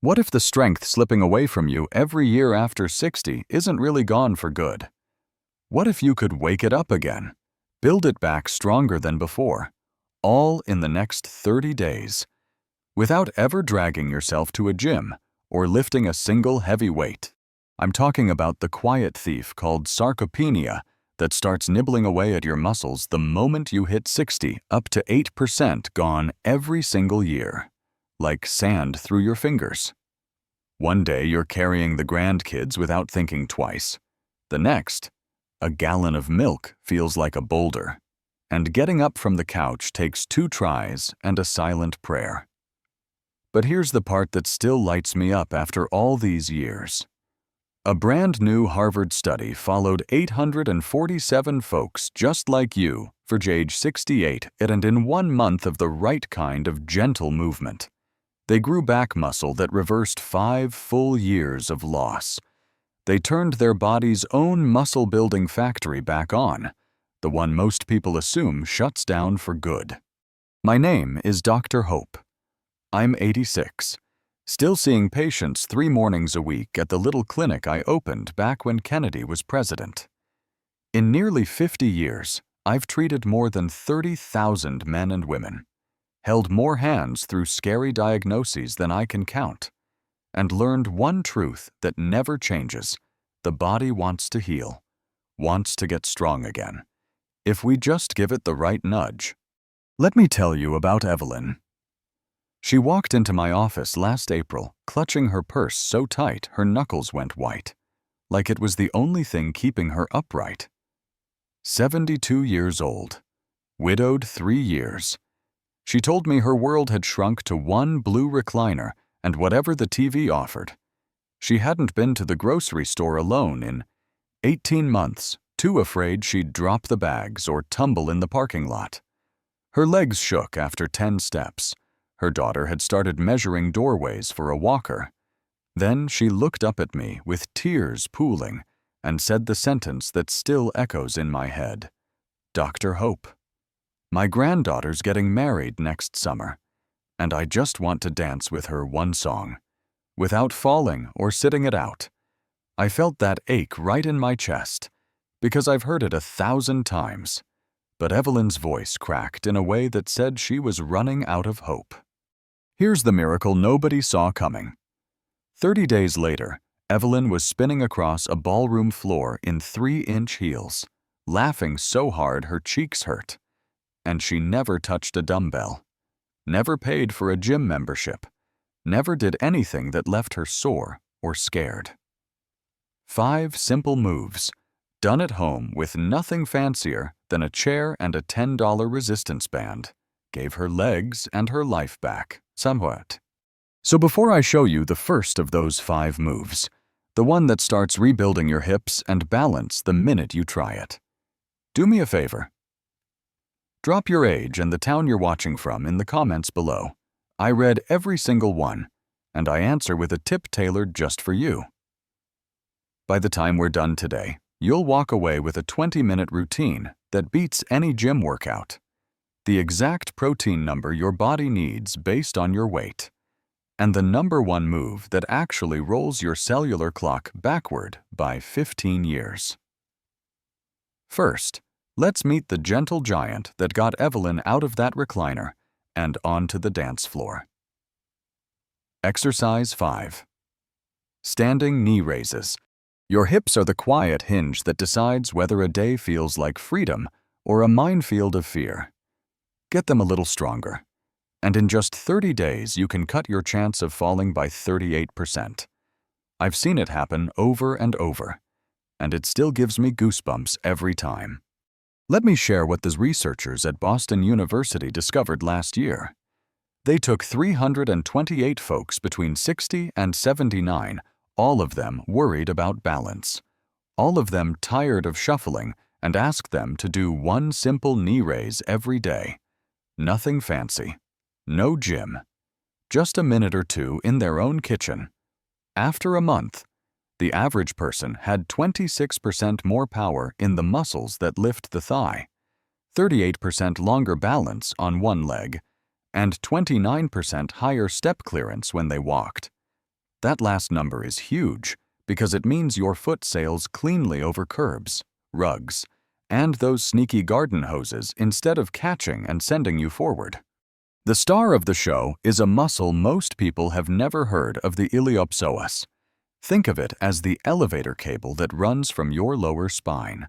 What if the strength slipping away from you every year after 60 isn't really gone for good? What if you could wake it up again, build it back stronger than before, all in the next 30 days, without ever dragging yourself to a gym or lifting a single heavy weight? I'm talking about the quiet thief called sarcopenia that starts nibbling away at your muscles the moment you hit 60, up to 8% gone every single year, like sand through your fingers. One day you're carrying the grandkids without thinking twice. The next, a gallon of milk feels like a boulder, and getting up from the couch takes 2 tries and a silent prayer. But here's the part that still lights me up after all these years. A brand new Harvard study followed 847 folks just like you for age 68, and in 1 month of the right kind of gentle movement, they grew back muscle that reversed 5 full years of loss. They turned their body's own muscle-building factory back on, the one most people assume shuts down for good. My name is Dr. Hope. I'm 86, still seeing patients 3 mornings a week at the little clinic I opened back when Kennedy was president. In nearly 50 years, I've treated more than 30,000 men and women, held more hands through scary diagnoses than I can count, and learned one truth that never changes: the body wants to heal, wants to get strong again, if we just give it the right nudge. Let me tell you about Evelyn. She walked into my office last April, clutching her purse so tight her knuckles went white, like it was the only thing keeping her upright. 72 years old, widowed 3 years. She told me her world had shrunk to 1 blue recliner and whatever the TV offered. She hadn't been to the grocery store alone in 18 months, too afraid she'd drop the bags or tumble in the parking lot. Her legs shook after 10 steps. Her daughter had started measuring doorways for a walker. Then she looked up at me with tears pooling and said the sentence that still echoes in my head: Dr. Hope, my granddaughter's getting married next summer, and I just want to dance with her one song, without falling or sitting it out. I felt that ache right in my chest, because I've heard it 1,000 times. But Evelyn's voice cracked in a way that said she was running out of hope. Here's the miracle nobody saw coming. 30 days later, Evelyn was spinning across a ballroom floor in 3-inch heels, laughing so hard her cheeks hurt. And she never touched a dumbbell, never paid for a gym membership, never did anything that left her sore or scared. 5 simple moves, done at home with nothing fancier than a chair and a $10 resistance band, gave her legs and her life back, somewhat. So before I show you the first of those 5 moves, the one that starts rebuilding your hips and balance the minute you try it, do me a favor. Drop your age and the town you're watching from in the comments below. I read every single one, and I answer with a tip tailored just for you. By the time we're done today, you'll walk away with a 20-minute routine that beats any gym workout. The exact protein number your body needs based on your weight, and the #1 move that actually rolls your cellular clock backward by 15 years. First, let's meet the gentle giant that got Evelyn out of that recliner and onto the dance floor. Exercise 5. Standing knee raises. Your hips are the quiet hinge that decides whether a day feels like freedom or a minefield of fear. Get them a little stronger, and in just 30 days you can cut your chance of falling by 38%. I've seen it happen over and over, and it still gives me goosebumps every time. Let me share what the researchers at Boston University discovered last year. They took 328 folks between 60 and 79, all of them worried about balance, all of them tired of shuffling, and asked them to do 1 simple knee raise every day. Nothing fancy, no gym, just a minute or 2 in their own kitchen. After a month, the average person had 26% more power in the muscles that lift the thigh, 38% longer balance on one leg, and 29% higher step clearance when they walked. That last number is huge because it means your foot sails cleanly over curbs, rugs, and those sneaky garden hoses instead of catching and sending you forward. The star of the show is a muscle most people have never heard of, the iliopsoas. Think of it as the elevator cable that runs from your lower spine,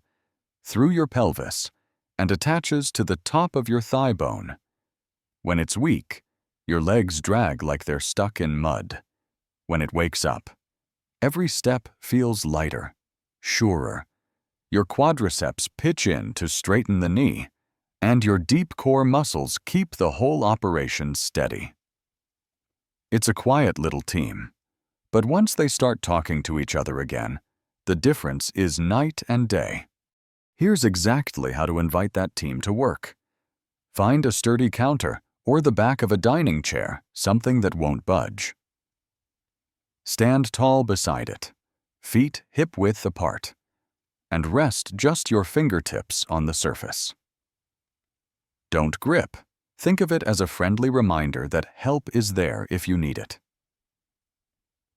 through your pelvis, and attaches to the top of your thigh bone. When it's weak, your legs drag like they're stuck in mud. When it wakes up, every step feels lighter, surer. Your quadriceps pitch in to straighten the knee, and your deep core muscles keep the whole operation steady. It's a quiet little team, but once they start talking to each other again, the difference is night and day. Here's exactly how to invite that team to work. Find a sturdy counter or the back of a dining chair, something that won't budge. Stand tall beside it, feet hip-width apart, and rest just your fingertips on the surface. Don't grip. Think of it as a friendly reminder that help is there if you need it.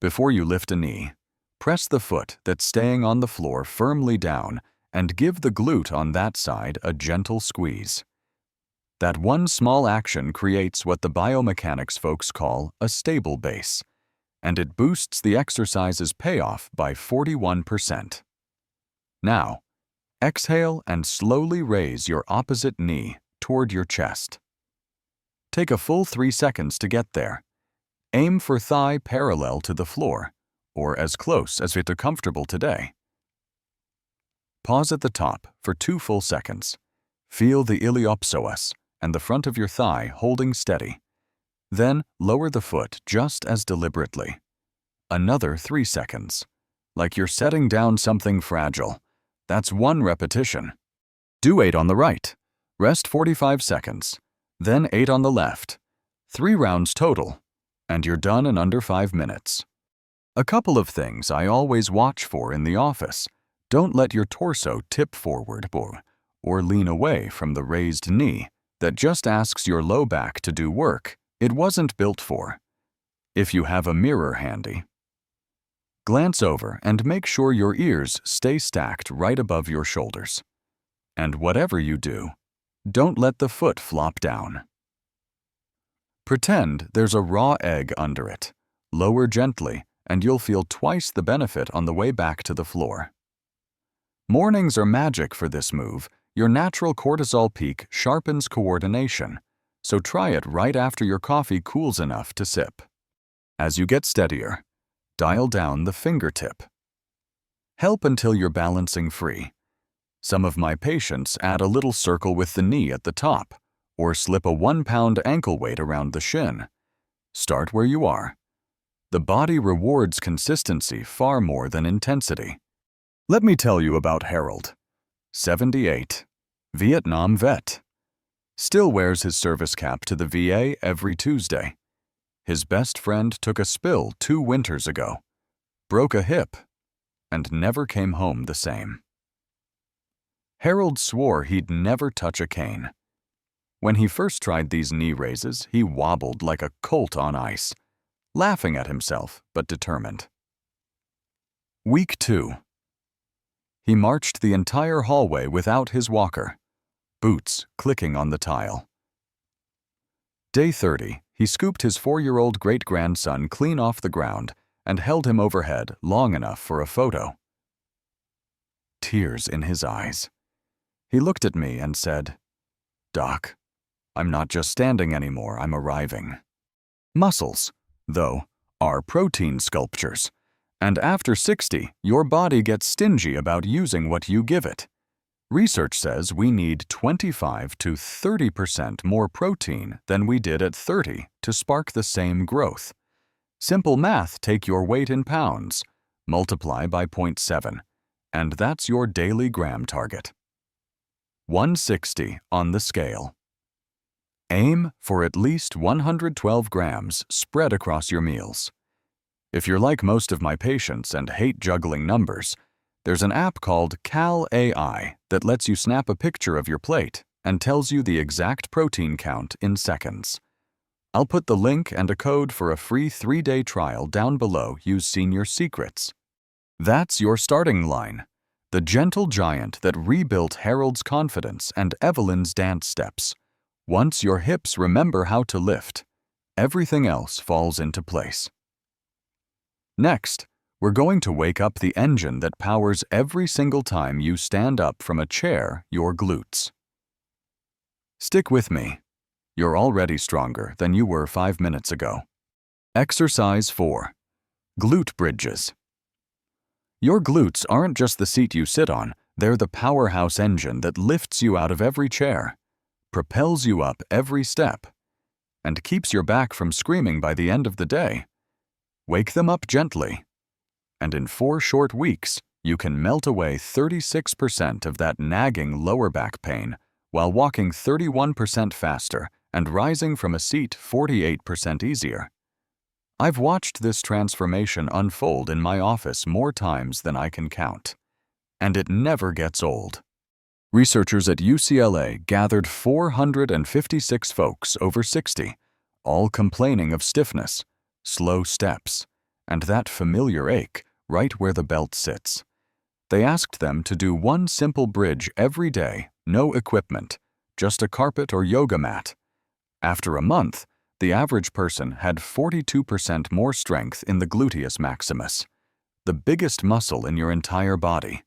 Before you lift a knee, press the foot that's staying on the floor firmly down and give the glute on that side a gentle squeeze. That one small action creates what the biomechanics folks call a stable base, and it boosts the exercise's payoff by 41%. Now, exhale and slowly raise your opposite knee toward your chest. Take a full 3 seconds to get there. Aim for thigh parallel to the floor, or as close as it's comfortable today. Pause at the top for 2 full seconds. Feel the iliopsoas and the front of your thigh holding steady. Then lower the foot just as deliberately. Another 3 seconds. Like you're setting down something fragile. That's 1 repetition. Do 8 on the right. Rest 45 seconds. Then 8 on the left. 3 rounds total. And you're done in under 5 minutes. A couple of things I always watch for in the office. Don't let your torso tip forward or lean away from the raised knee that just asks your low back to do work it wasn't built for. If you have a mirror handy, glance over and make sure your ears stay stacked right above your shoulders. And whatever you do, don't let the foot flop down. Pretend there's a raw egg under it. Lower gently, and you'll feel twice the benefit on the way back to the floor. Mornings are magic for this move. Your natural cortisol peak sharpens coordination, so try it right after your coffee cools enough to sip. As you get steadier, dial down the fingertip. Help until you're balancing free. Some of my patients add a little circle with the knee at the top, or slip a 1-pound ankle weight around the shin. Start where you are. The body rewards consistency far more than intensity. Let me tell you about Harold, 78, Vietnam vet. Still wears his service cap to the VA every Tuesday. His best friend took a spill 2 winters ago, broke a hip, and never came home the same. Harold swore he'd never touch a cane. When he first tried these knee raises, he wobbled like a colt on ice, laughing at himself but determined. Week 2. He marched the entire hallway without his walker, boots clicking on the tile. Day 30, he scooped his 4-year-old great-grandson clean off the ground and held him overhead long enough for a photo. Tears in his eyes. He looked at me and said, "Doc, I'm not just standing anymore, I'm arriving." Muscles, though, are protein sculptures, and after 60, your body gets stingy about using what you give it. Research says we need 25 to 30% more protein than we did at 30 to spark the same growth. Simple math: take your weight in pounds, multiply by 0.7, and that's your daily gram target. 160 on the scale. Aim for at least 112 grams spread across your meals. If you're like most of my patients and hate juggling numbers, there's an app called Cal AI that lets you snap a picture of your plate and tells you the exact protein count in seconds. I'll put the link and a code for a free 3-day trial down below. Use Senior Secrets. That's your starting line. The gentle giant that rebuilt Harold's confidence and Evelyn's dance steps. Once your hips remember how to lift, everything else falls into place. Next, we're going to wake up the engine that powers every single time you stand up from a chair, your glutes. Stick with me. You're already stronger than you were 5 minutes ago. Exercise 4. Glute bridges. Your glutes aren't just the seat you sit on, they're the powerhouse engine that lifts you out of every chair, propels you up every step, and keeps your back from screaming by the end of the day. Wake them up gently, and in 4 short weeks, you can melt away 36% of that nagging lower back pain while walking 31% faster and rising from a seat 48% easier. I've watched this transformation unfold in my office more times than I can count, and it never gets old. Researchers at UCLA gathered 456 folks over 60, all complaining of stiffness, slow steps, and that familiar ache right where the belt sits. They asked them to do one simple bridge every day, no equipment, just a carpet or yoga mat. After a month, the average person had 42% more strength in the gluteus maximus, the biggest muscle in your entire body.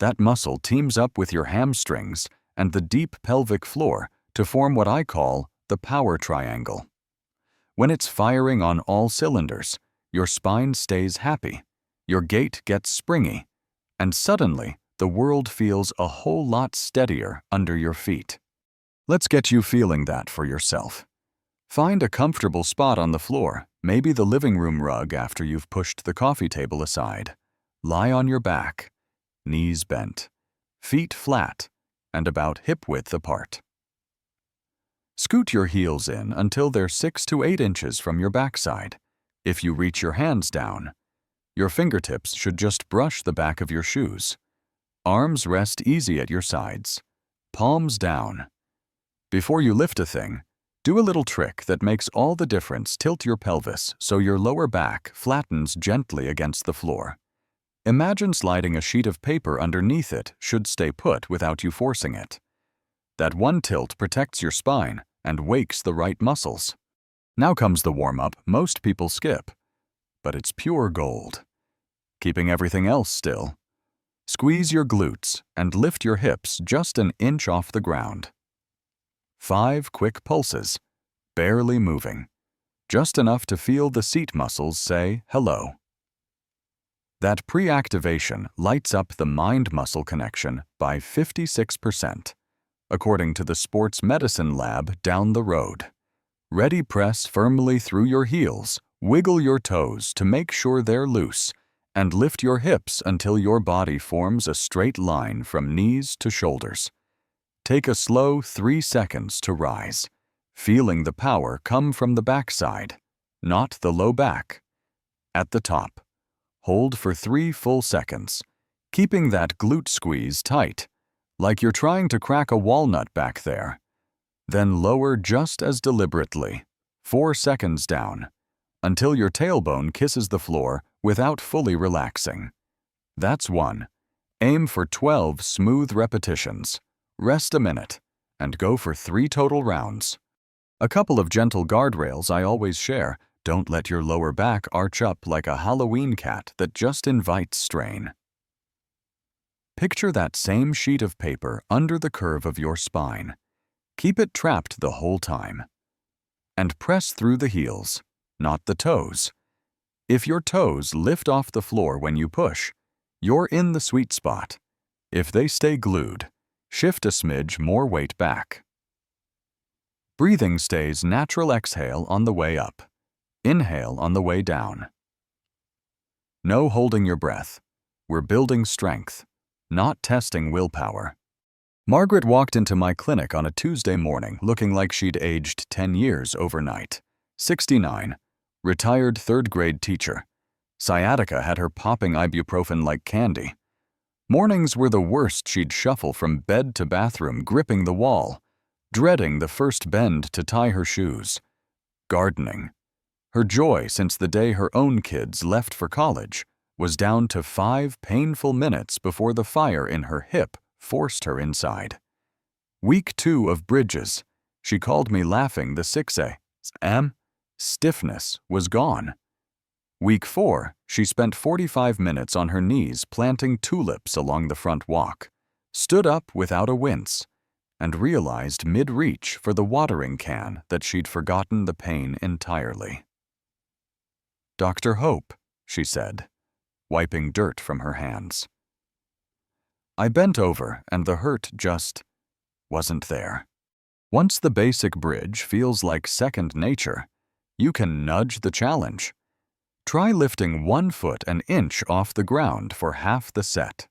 That muscle teams up with your hamstrings and the deep pelvic floor to form what I call the power triangle. When it's firing on all cylinders, your spine stays happy, your gait gets springy, and suddenly the world feels a whole lot steadier under your feet. Let's get you feeling that for yourself. Find a comfortable spot on the floor, maybe the living room rug after you've pushed the coffee table aside. Lie on your back, knees bent, feet flat, and about hip width apart. Scoot your heels in until they're 6 to 8 inches from your backside. If you reach your hands down, your fingertips should just brush the back of your shoes. Arms rest easy at your sides, palms down. Before you lift a thing, do a little trick that makes all the difference. Tilt your pelvis so your lower back flattens gently against the floor. Imagine sliding a sheet of paper underneath it should stay put without you forcing it. That one tilt protects your spine and wakes the right muscles. Now comes the warm-up most people skip, but it's pure gold. Keeping everything else still. Squeeze your glutes and lift your hips just an inch off the ground. 5 quick pulses, barely moving, just enough to feel the seat muscles say hello. That pre-activation lights up the mind-muscle connection by 56%, according to the sports medicine lab down the road. Ready, press firmly through your heels, wiggle your toes to make sure they're loose, and lift your hips until your body forms a straight line from knees to shoulders. Take a slow 3 seconds to rise, feeling the power come from the backside, not the low back. At the top, hold for 3 full seconds, keeping that glute squeeze tight, like you're trying to crack a walnut back there. Then lower just as deliberately, 4 seconds down, until your tailbone kisses the floor without fully relaxing. That's 1. Aim for 12 smooth repetitions. Rest a minute, and go for 3 total rounds. A couple of gentle guardrails I always share. Don't let your lower back arch up like a Halloween cat that just invites strain. Picture that same sheet of paper under the curve of your spine. Keep it trapped the whole time. And press through the heels, not the toes. If your toes lift off the floor when you push, you're in the sweet spot. If they stay glued, shift a smidge more weight back. Breathing stays natural. Exhale on the way up. Inhale on the way down. No holding your breath. We're building strength, not testing willpower. Margaret walked into my clinic on a Tuesday morning looking like she'd aged 10 years overnight. 69, retired 3rd grade teacher. Sciatica had her popping ibuprofen like candy. Mornings were the worst. She'd shuffle from bed to bathroom, gripping the wall, dreading the first bend to tie her shoes. gardening. Her joy since the day her own kids left for college was down to 5 painful minutes before the fire in her hip forced her inside. Week 2 of bridges, she called me laughing the 6 a.m. stiffness was gone. Week 4, she spent 45 minutes on her knees planting tulips along the front walk, stood up without a wince, and realized mid-reach for the watering can that she'd forgotten the pain entirely. "Dr. Hope," she said, wiping dirt from her hands. I bent over and the hurt just wasn't there. Once the basic bridge feels like second nature, you can nudge the challenge. Try lifting 1 foot an inch off the ground for half the set.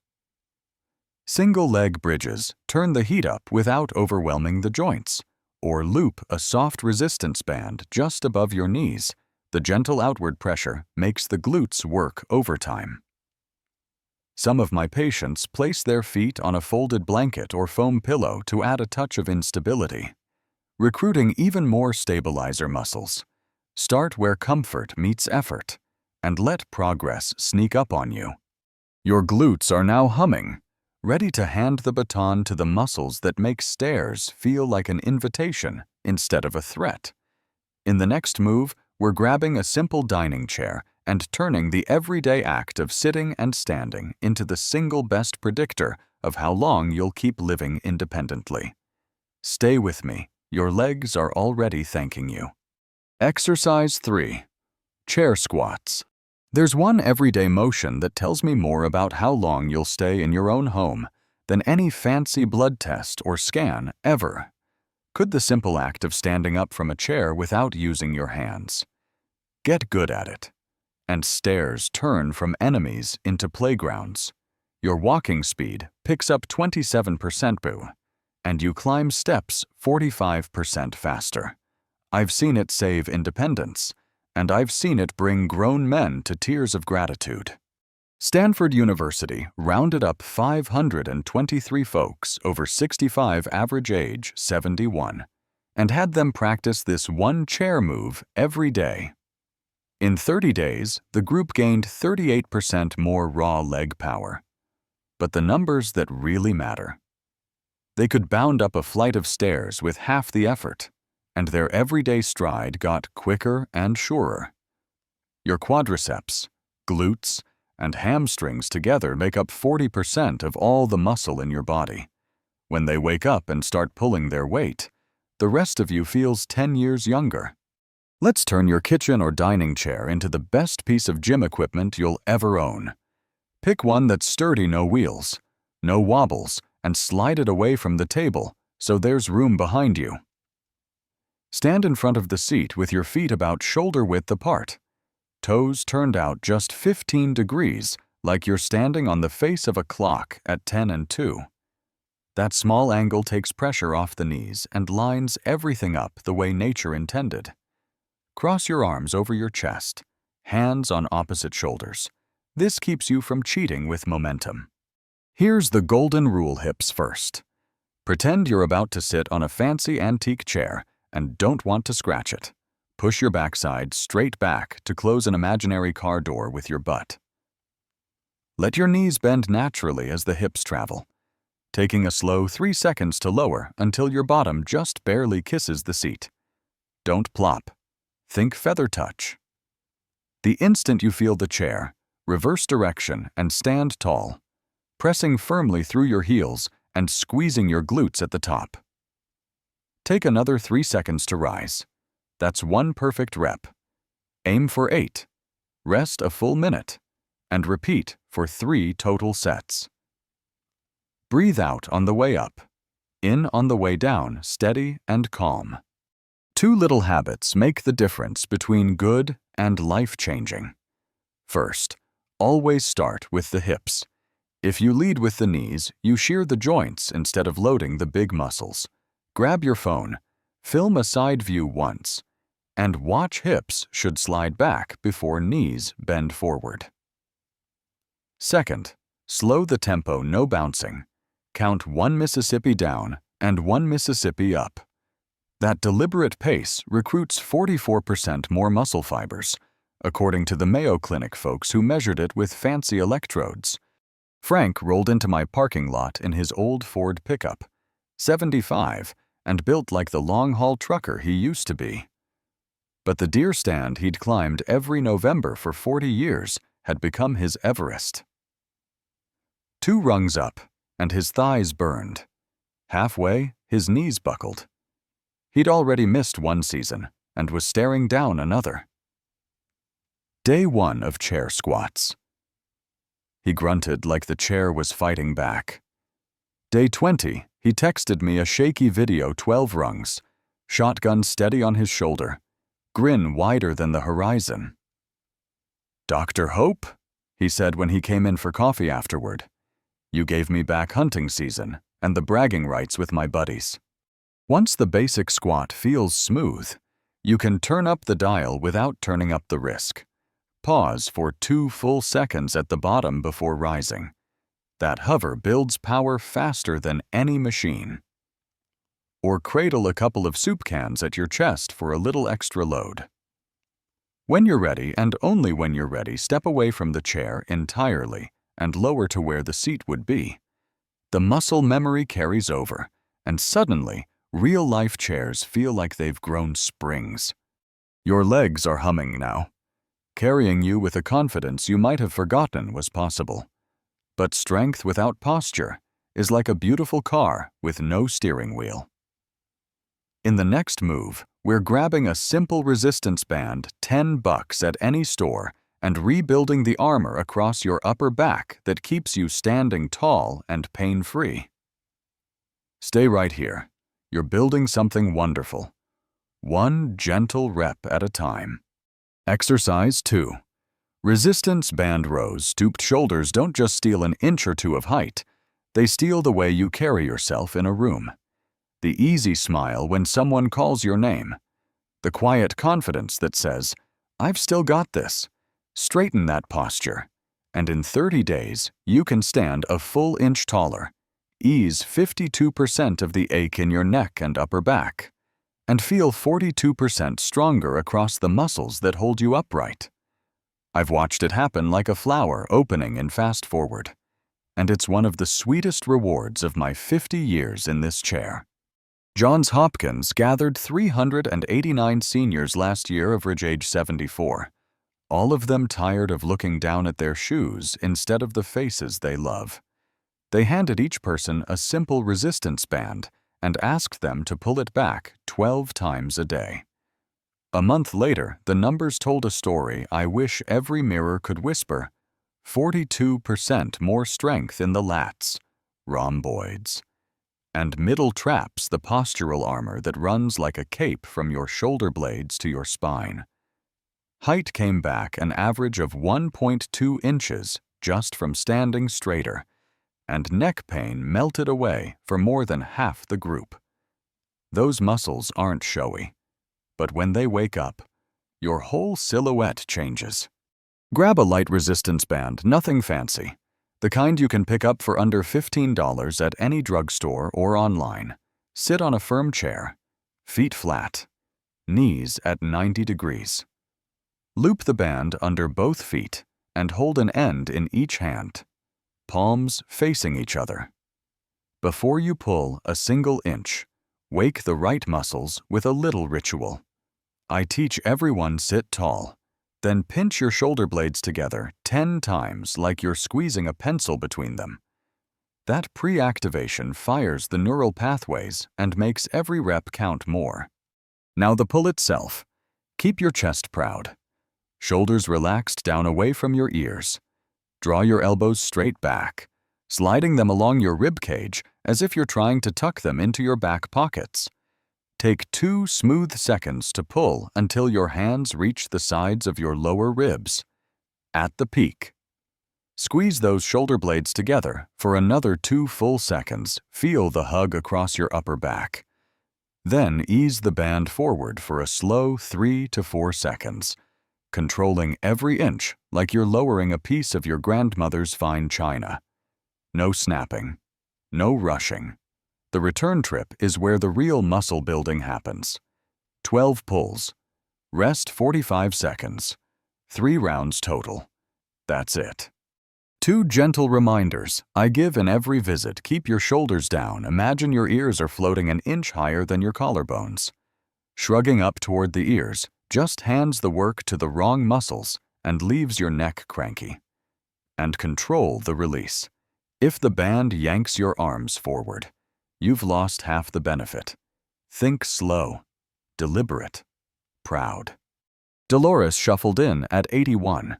Single leg bridges turn the heat up without overwhelming the joints, or loop a soft resistance band just above your knees. The gentle outward pressure makes the glutes work overtime. Some of my patients place their feet on a folded blanket or foam pillow to add a touch of instability, recruiting even more stabilizer muscles. Start where comfort meets effort, and let progress sneak up on you. Your glutes are now humming, ready to hand the baton to the muscles that make stairs feel like an invitation instead of a threat. In the next move, we're grabbing a simple dining chair and turning the everyday act of sitting and standing into the single best predictor of how long you'll keep living independently. Stay with me. Your legs are already thanking you. Exercise 3. Chair squats. There's one everyday motion that tells me more about how long you'll stay in your own home than any fancy blood test or scan ever. Could the simple act of standing up from a chair without using your hands. Get good at it. And stairs turn from enemies into playgrounds. Your walking speed picks up 27% boo, and you climb steps 45% faster. I've seen it save independence, and I've seen it bring grown men to tears of gratitude. Stanford University rounded up 523 folks over 65 average age 71 and had them practice this one chair move every day. In 30 days, the group gained 38% more raw leg power. But the numbers that really matter. They could bound up a flight of stairs with half the effort, and their everyday stride got quicker and surer. Your quadriceps, glutes, and hamstrings together make up 40% of all the muscle in your body. When they wake up and start pulling their weight, the rest of you feels 10 years younger. Let's turn your kitchen or dining chair into the best piece of gym equipment you'll ever own. Pick one that's sturdy, no wheels, no wobbles, and slide it away from the table so there's room behind you. Stand in front of the seat with your feet about shoulder width apart. Toes turned out just 15 degrees, like you're standing on the face of a clock at 10 and 2. That small angle takes pressure off the knees and lines everything up the way nature intended. Cross your arms over your chest, hands on opposite shoulders. This keeps you from cheating with momentum. Here's the golden rule hips first. Pretend you're about to sit on a fancy antique chair and don't want to scratch it. Push your backside straight back to close an imaginary car door with your butt. Let your knees bend naturally as the hips travel, taking a slow 3 seconds to lower until your bottom just barely kisses the seat. Don't plop. Think feather touch. The instant you feel the chair, reverse direction and stand tall, pressing firmly through your heels and squeezing your glutes at the top. Take another 3 seconds to rise. That's 1 perfect rep. Aim for 8. Rest a full minute. And repeat for 3 total sets. Breathe out on the way up. In on the way down, steady and calm. 2 little habits make the difference between good and life-changing. First, always start with the hips. If you lead with the knees, you shear the joints instead of loading the big muscles. Grab your phone, film a side view once, and watch hips should slide back before knees bend forward. Second, slow the tempo, no bouncing. Count 1 Mississippi down and 1 Mississippi up. That deliberate pace recruits 44% more muscle fibers, according to the Mayo Clinic folks who measured it with fancy electrodes. Frank rolled into my parking lot in his old Ford pickup, 75, and built like the long-haul trucker he used to be. But the deer stand he'd climbed every November for 40 years had become his Everest. 2 rungs up, and his thighs burned. Halfway, his knees buckled. He'd already missed one season and was staring down another. Day 1 of chair squats. He grunted like the chair was fighting back. Day 20, he texted me a shaky video 12 rungs, shotgun steady on his shoulder, grin wider than the horizon. "Dr. Hope," he said when he came in for coffee afterward. "You gave me back hunting season and the bragging rights with my buddies." Once the basic squat feels smooth, you can turn up the dial without turning up the risk. Pause for 2 full seconds at the bottom before rising. That hover builds power faster than any machine. Or cradle a couple of soup cans at your chest for a little extra load. When you're ready, and only when you're ready, step away from the chair entirely and lower to where the seat would be. The muscle memory carries over, and suddenly, real-life chairs feel like they've grown springs. Your legs are humming now, carrying you with a confidence you might have forgotten was possible. But strength without posture is like a beautiful car with no steering wheel. In the next move, we're grabbing a simple resistance band, $10 at any store, and rebuilding the armor across your upper back that keeps you standing tall and pain-free. Stay right here. You're building something wonderful. 1 gentle rep at a time. Exercise 2. Resistance band rows. Stooped shoulders don't just steal an inch or 2 of height. They steal the way you carry yourself in a room. The easy smile when someone calls your name. The quiet confidence that says, "I've still got this." Straighten that posture, and in 30 days, you can stand a full inch taller, ease 52% of the ache in your neck and upper back, and feel 42% stronger across the muscles that hold you upright. I've watched it happen like a flower opening in fast forward, and it's one of the sweetest rewards of my 50 years in this chair. Johns Hopkins gathered 389 seniors last year average age 74, all of them tired of looking down at their shoes instead of the faces they love. They handed each person a simple resistance band and asked them to pull it back 12 times a day. A month later, the numbers told a story I wish every mirror could whisper: 42% more strength in the lats, rhomboids, and middle traps, the postural armor that runs like a cape from your shoulder blades to your spine. Height came back an average of 1.2 inches just from standing straighter, and neck pain melted away for more than half the group. Those muscles aren't showy, but when they wake up, your whole silhouette changes. Grab a light resistance band, nothing fancy, the kind you can pick up for under $15 at any drugstore or online. Sit on a firm chair, feet flat, knees at 90 degrees. Loop the band under both feet and hold an end in each hand, palms facing each other. Before you pull a single inch, wake the right muscles with a little ritual. I teach everyone sit tall, then pinch your shoulder blades together 10 times like you're squeezing a pencil between them. That pre-activation fires the neural pathways and makes every rep count more. Now the pull itself. Keep your chest proud. Shoulders relaxed down away from your ears. Draw your elbows straight back, sliding them along your rib cage as if you're trying to tuck them into your back pockets. Take 2 smooth seconds to pull until your hands reach the sides of your lower ribs. At the peak. Squeeze those shoulder blades together for another 2 full seconds. Feel the hug across your upper back. Then ease the band forward for a slow 3 to 4 seconds, controlling every inch like you're lowering a piece of your grandmother's fine china. No snapping, no rushing, The return trip is where the real muscle building happens. 12 pulls. Rest 45 seconds. 3 rounds total. That's it. 2 gentle reminders I give in every visit. Keep your shoulders down. Imagine your ears are floating an inch higher than your collarbones. Shrugging up toward the ears just hands the work to the wrong muscles and leaves your neck cranky. And control the release. If the band yanks your arms forward, you've lost half the benefit. Think slow, deliberate, proud. Dolores shuffled in at 81.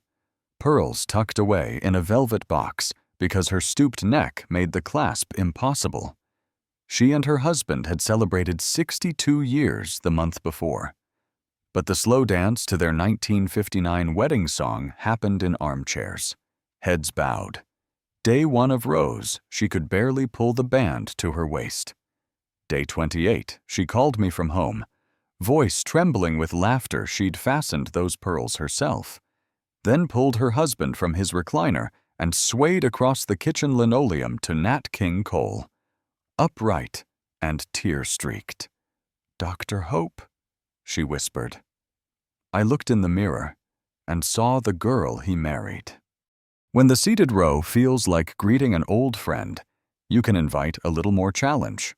Pearls tucked away in a velvet box because her stooped neck made the clasp impossible. She and her husband had celebrated 62 years the month before. But the slow dance to their 1959 wedding song happened in armchairs, heads bowed. Day 1 of Rose, she could barely pull the band to her waist. Day 28, she called me from home, voice trembling with laughter she'd fastened those pearls herself, then pulled her husband from his recliner and swayed across the kitchen linoleum to Nat King Cole. Upright and tear-streaked. "Dr. Hope," she whispered. I looked in the mirror and saw the girl he married. When the seated row feels like greeting an old friend, you can invite a little more challenge.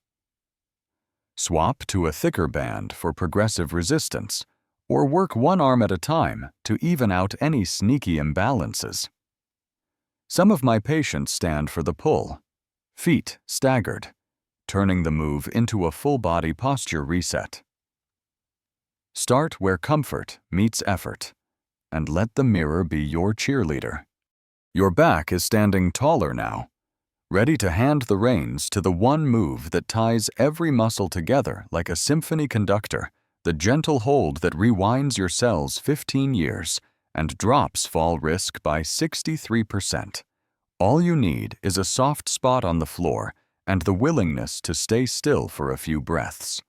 Swap to a thicker band for progressive resistance, or work one arm at a time to even out any sneaky imbalances. Some of my patients stand for the pull, feet staggered, turning the move into a full-body posture reset. Start where comfort meets effort, and let the mirror be your cheerleader. Your back is standing taller now, ready to hand the reins to the one move that ties every muscle together like a symphony conductor, the gentle hold that rewinds your cells 15 years and drops fall risk by 63%. All you need is a soft spot on the floor and the willingness to stay still for a few breaths.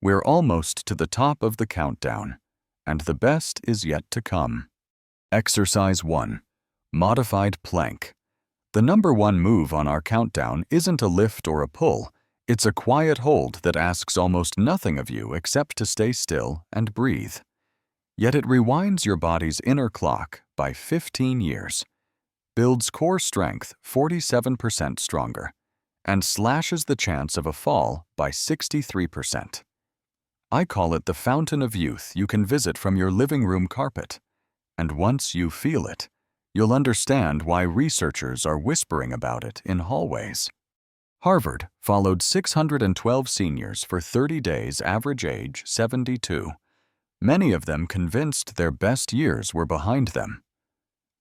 We're almost to the top of the countdown, and the best is yet to come. Exercise 1. Modified plank. The number 1 move on our countdown isn't a lift or a pull, it's a quiet hold that asks almost nothing of you except to stay still and breathe. Yet it rewinds your body's inner clock by 15 years, builds core strength 47% stronger, and slashes the chance of a fall by 63%. I call it the fountain of youth you can visit from your living room carpet. And once you feel it, you'll understand why researchers are whispering about it in hallways. Harvard followed 612 seniors for 30 days, average age 72. Many of them convinced their best years were behind them.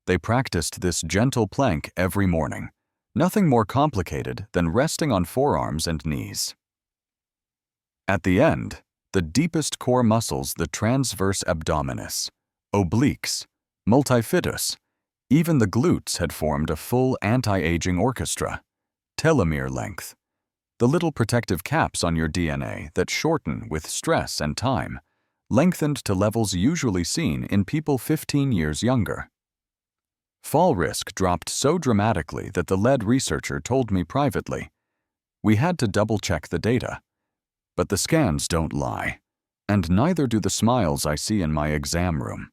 They practiced this gentle plank every morning, nothing more complicated than resting on forearms and knees. At the end, the deepest core muscles, the transverse abdominis, obliques, multifidus, even the glutes had formed a full anti-aging orchestra. Telomere length, the little protective caps on your DNA that shorten with stress and time, lengthened to levels usually seen in people 15 years younger. Fall risk dropped so dramatically that the lead researcher told me privately, we had to double-check the data. But the scans don't lie, and neither do the smiles I see in my exam room.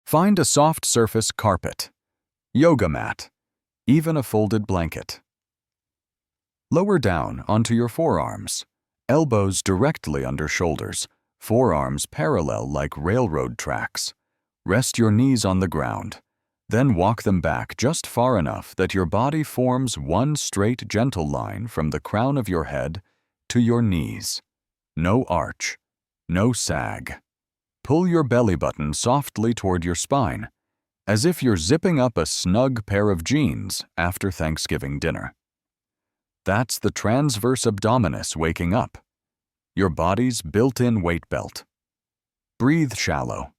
Find a soft surface carpet, yoga mat, even a folded blanket. Lower down onto your forearms, elbows directly under shoulders, forearms parallel like railroad tracks. Rest your knees on the ground, then walk them back just far enough that your body forms one straight gentle line from the crown of your head to your knees. No arch, no sag. Pull your belly button softly toward your spine, as if you're zipping up a snug pair of jeans after Thanksgiving dinner. That's the transverse abdominis waking up, your body's built-in weight belt. Breathe shallow.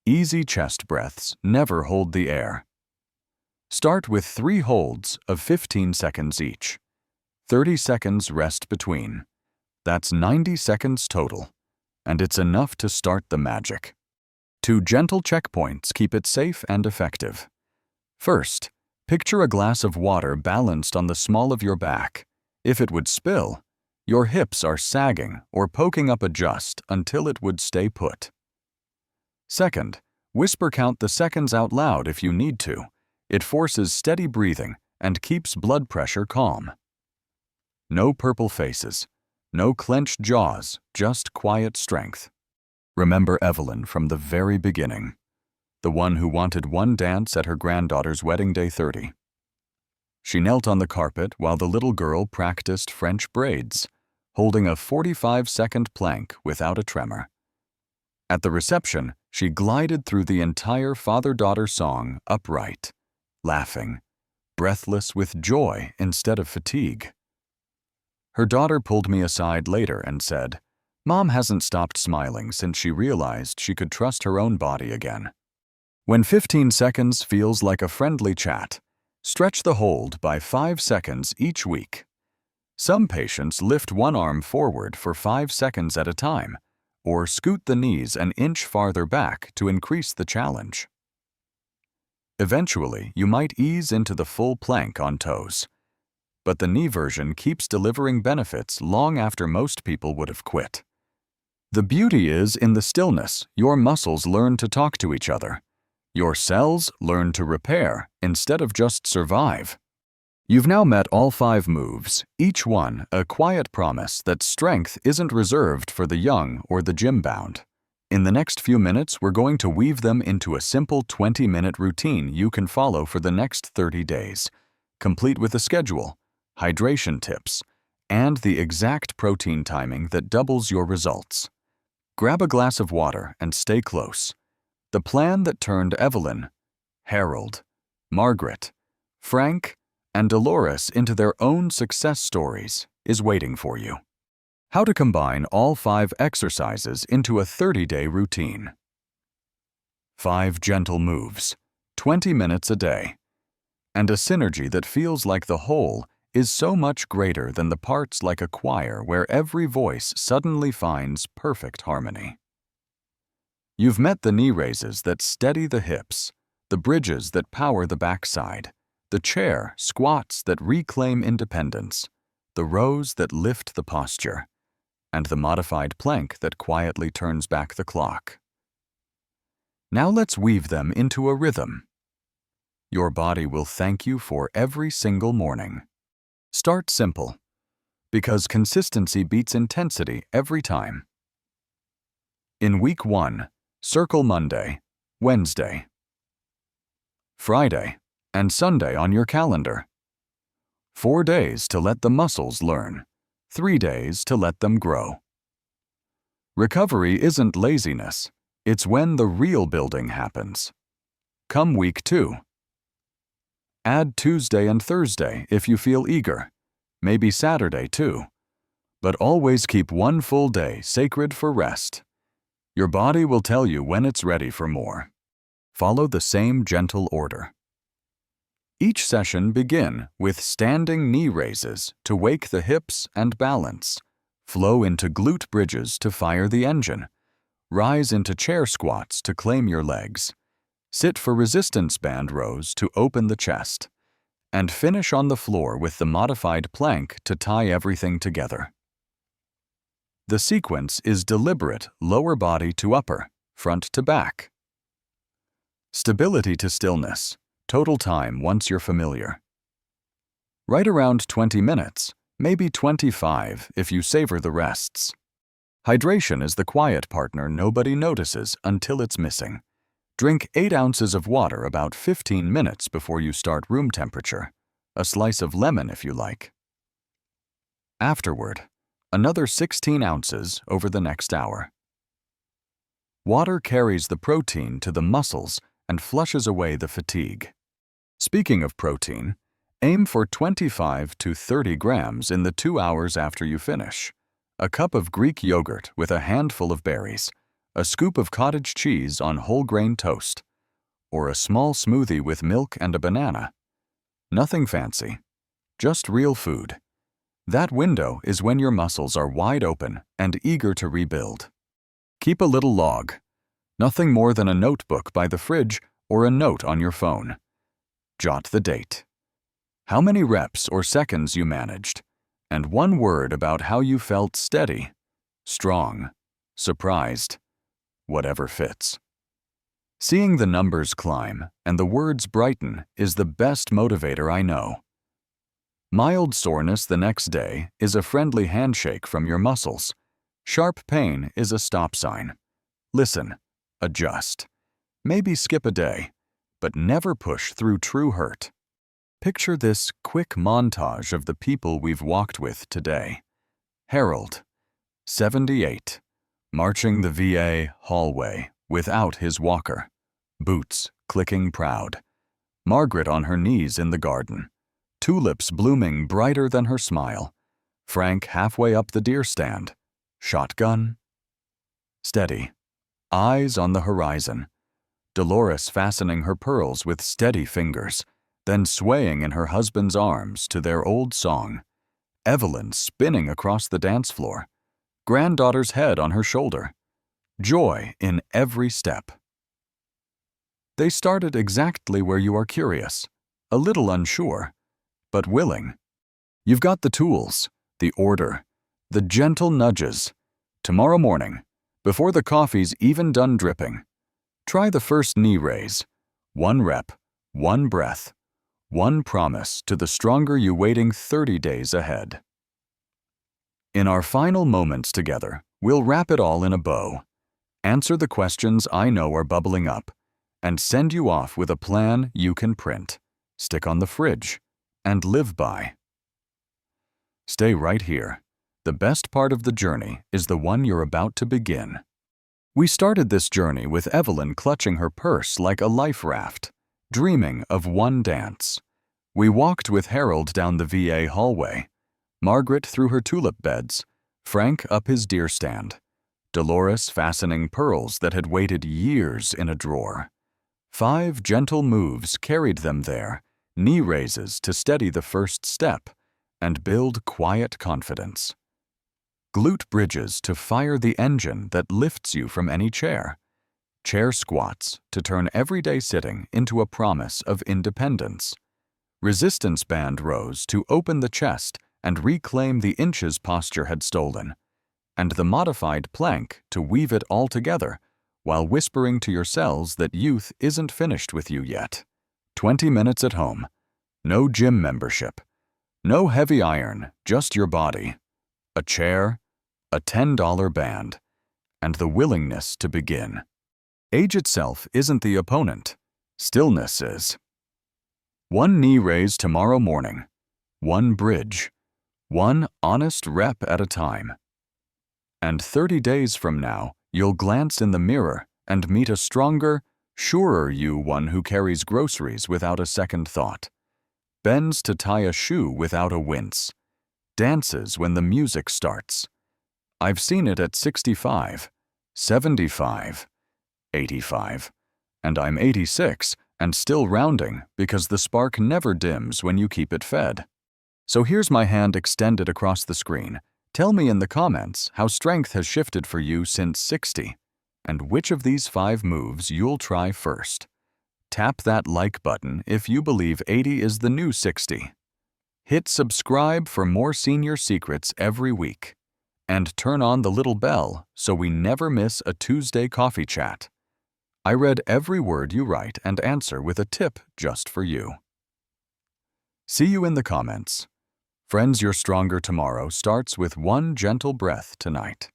Easy chest breaths never hold the air. Start with 3 holds of 15 seconds each. 30 seconds rest between. That's 90 seconds total, and it's enough to start the magic. 2 gentle checkpoints keep it safe and effective. First, picture a glass of water balanced on the small of your back. If it would spill, Your hips are sagging or poking up just until it would stay put. Second, whisper count the seconds out loud if you need to. It forces steady breathing and keeps blood pressure calm. No purple faces, no clenched jaws, just quiet strength. Remember Evelyn from the very beginning, the one who wanted one dance at her granddaughter's wedding day 30. She knelt on the carpet while the little girl practiced French braids, holding a 45-second plank without a tremor. At the reception, she glided through the entire father-daughter song upright, laughing, breathless with joy instead of fatigue. Her daughter pulled me aside later and said, "Mom hasn't stopped smiling since she realized she could trust her own body again." When 15 seconds feels like a friendly chat, stretch the hold by 5 seconds each week. Some patients lift one arm forward for 5 seconds at a time, or scoot the knees an inch farther back to increase the challenge. Eventually, you might ease into the full plank on toes. But the knee version keeps delivering benefits long after most people would have quit. The beauty is in the stillness, your muscles learn to talk to each other. Your cells learn to repair instead of just survive. You've now met all 5 moves, each one a quiet promise that strength isn't reserved for the young or the gym-bound. In the next few minutes, we're going to weave them into a simple 20-minute routine you can follow for the next 30 days, complete with a schedule, hydration tips, and the exact protein timing that doubles your results. Grab a glass of water and stay close. The plan that turned Evelyn, Harold, Margaret, Frank, and Dolores into their own success stories is waiting for you. How to combine all 5 exercises into a 30-day routine. 5 gentle moves, 20 minutes a day, and a synergy that feels like the whole is so much greater than the parts, like a choir where every voice suddenly finds perfect harmony. You've met the knee raises that steady the hips, the bridges that power the backside, the chair squats that reclaim independence, the rows that lift the posture, and the modified plank that quietly turns back the clock. Now let's weave them into a rhythm. Your body will thank you for every single morning. Start simple, because consistency beats intensity every time. In week 1, circle Monday, Wednesday, Friday, and Sunday on your calendar. 4 days to let the muscles learn, 3 days to let them grow. Recovery isn't laziness, it's when the real building happens. Come week 2. Add Tuesday and Thursday if you feel eager, maybe Saturday too. But always keep one full day sacred for rest. Your body will tell you when it's ready for more. Follow the same gentle order. Each session begin with standing knee raises to wake the hips and balance. Flow into glute bridges to fire the engine. Rise into chair squats to claim your legs. Sit for resistance band rows to open the chest. And finish on the floor with the modified plank to tie everything together. The sequence is deliberate lower body to upper, front to back. Stability to stillness, total time once you're familiar. Right around 20 minutes, maybe 25 if you savor the rests. Hydration is the quiet partner nobody notices until it's missing. Drink 8 ounces of water about 15 minutes before you start room temperature. A slice of lemon if you like. Afterward, another 16 ounces over the next hour. Water carries the protein to the muscles and flushes away the fatigue. Speaking of protein, aim for 25 to 30 grams in the 2 hours after you finish. A cup of Greek yogurt with a handful of berries, a scoop of cottage cheese on whole grain toast, or a small smoothie with milk and a banana. Nothing fancy, just real food. That window is when your muscles are wide open and eager to rebuild. Keep a little log, nothing more than a notebook by the fridge or a note on your phone. Jot the date. How many reps or seconds you managed, And one word about how you felt: steady, strong, surprised, whatever fits. Seeing the numbers climb and the words brighten is the best motivator I know. Mild soreness the next day is a friendly handshake from your muscles. Sharp pain is a stop sign. Listen, adjust. Maybe skip a day, but never push through true hurt. Picture this quick montage of the people we've walked with today. Harold, 78, marching the VA hallway without his walker, boots clicking proud. Margaret on her knees in the garden, tulips blooming brighter than her smile. Frank halfway up the deer stand, shotgun, steady, eyes on the horizon. Dolores fastening her pearls with steady fingers, then swaying in her husband's arms to their old song. Evelyn spinning across the dance floor, granddaughter's head on her shoulder. Joy in every step. They started exactly where you are curious, a little unsure, but willing. You've got the tools, the order, the gentle nudges. Tomorrow morning, before the coffee's even done dripping, try the first knee raise. 1 rep, 1 breath, 1 promise to the stronger you waiting 30 days ahead. In our final moments together, we'll wrap it all in a bow, answer the questions I know are bubbling up, and send you off with a plan you can print, stick on the fridge, and live by. Stay right here. The best part of the journey is the one you're about to begin. We started this journey with Evelyn clutching her purse like a life raft, dreaming of one dance. We walked with Harold down the VA hallway, Margaret through her tulip beds, Frank up his deer stand, Dolores fastening pearls that had waited years in a drawer. 5 gentle moves carried them there, knee raises to steady the first step and build quiet confidence. Glute bridges to fire the engine that lifts you from any chair. Chair squats to turn everyday sitting into a promise of independence. Resistance band rows to open the chest and reclaim the inches posture had stolen. And the modified plank to weave it all together while whispering to yourselves that youth isn't finished with you yet. 20 minutes at home. No gym membership. No heavy iron, just your body. A chair, a $10 band, and the willingness to begin. Age itself isn't the opponent. Stillness is. 1 knee raise tomorrow morning. 1 bridge. 1 honest rep at a time. And 30 days from now, you'll glance in the mirror and meet a stronger, surer you, one who carries groceries without a second thought, bends to tie a shoe without a wince, dances when the music starts. I've seen it at 65, 75, 85, and I'm 86 and still rounding because the spark never dims when you keep it fed. So here's my hand extended across the screen. Tell me in the comments how strength has shifted for you since 60, and which of these 5 moves you'll try first. Tap that like button if you believe 80 is the new 60. Hit subscribe for more senior secrets every week. And turn on the little bell so we never miss a Tuesday coffee chat. I read every word you write and answer with a tip just for you. See you in the comments. Friends, You're Stronger Tomorrow starts with 1 gentle breath tonight.